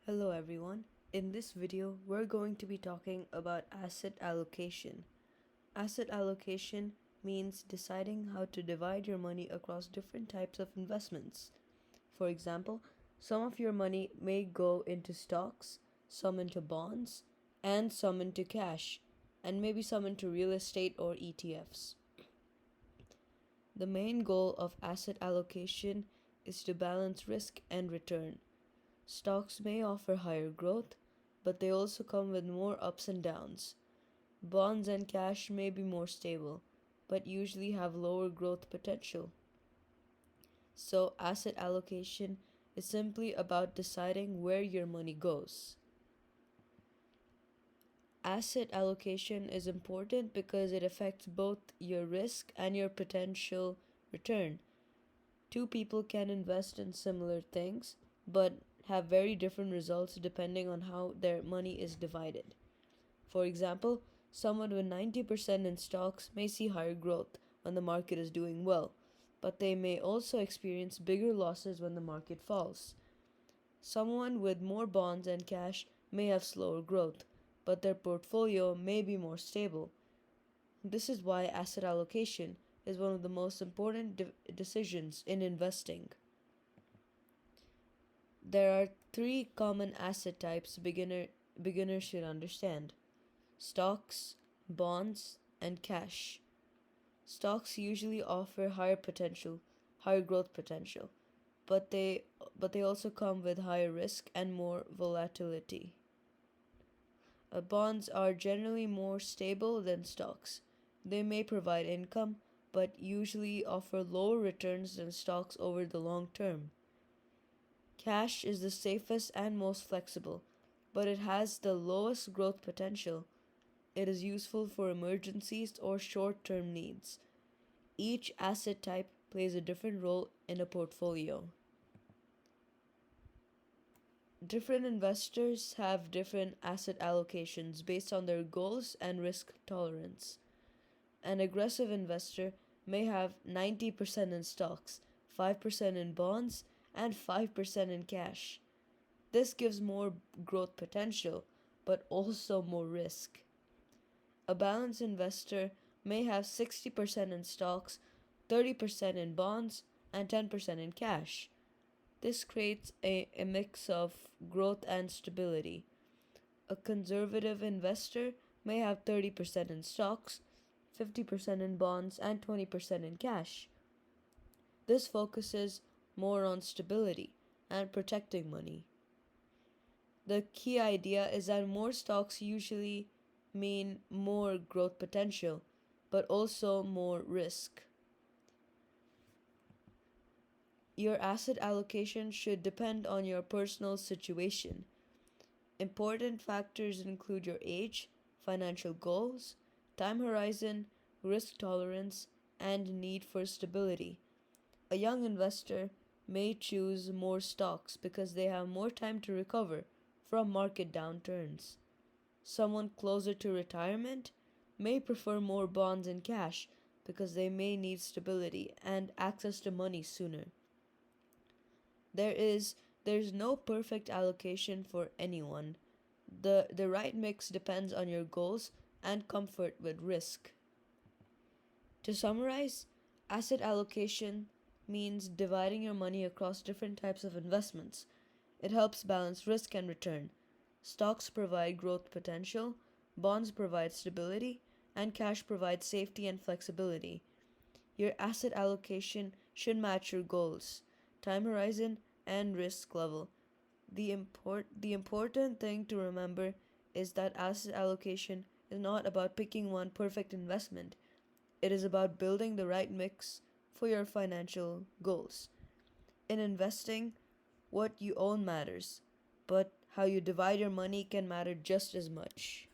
Hello everyone. In this video, we're going to be talking about asset allocation. Asset allocation means deciding how to divide your money across different types of investments. For example, some of your money may go into stocks, some into bonds, and some into cash, and maybe some into real estate or ETFs. The main goal of asset allocation is to balance risk and return. Stocks may offer higher growth, but they also come with more ups and downs. Bonds and cash may be more stable, but usually have lower growth potential. So, asset allocation is simply about deciding where your money goes. Asset allocation is important because it affects both your risk and your potential return. Two people can invest in similar things, but have very different results depending on how their money is divided. For example, someone with 90% in stocks may see higher growth when the market is doing well, but they may also experience bigger losses when the market falls. Someone with more bonds and cash may have slower growth, but their portfolio may be more stable. This is why asset allocation is one of the most important decisions in investing. There are three common asset types beginners should understand: stocks, bonds, and cash. Stocks usually offer higher growth potential, but they also come with higher risk and more volatility. Bonds are generally more stable than stocks. They may provide income, but usually offer lower returns than stocks over the long term. Cash is the safest and most flexible, but it has the lowest growth potential. It is useful for emergencies or short term needs. Each asset type plays a different role in a portfolio. Different investors have different asset allocations based on their goals and risk tolerance. An aggressive investor may have 90% in stocks, 5% in bonds, and 5% in cash. This gives more growth potential, but also more risk. A balanced investor may have 60% in stocks, 30% in bonds, and 10% in cash. This creates a mix of growth and stability. A conservative investor may have 30% in stocks, 50% in bonds, and 20% in cash. This focuses more on stability and protecting money. The key idea is that more stocks usually mean more growth potential, but also more risk. Your asset allocation should depend on your personal situation. Important factors include your age, financial goals, time horizon, risk tolerance, and need for stability. A young investor may choose more stocks because they have more time to recover from market downturns. Someone closer to retirement may prefer more bonds and cash because they may need stability and access to money sooner. There is there's no perfect allocation for anyone. The right mix depends on your goals and comfort with risk. To summarize, asset allocation means dividing your money across different types of investments. It helps balance risk and return. Stocks provide growth potential, bonds provide stability, and cash provides safety and flexibility. Your asset allocation should match your goals, time horizon, and risk level. The important thing to remember is that asset allocation is not about picking one perfect investment. It is about building the right mix for your financial goals. In investing, what you own matters, but how you divide your money can matter just as much.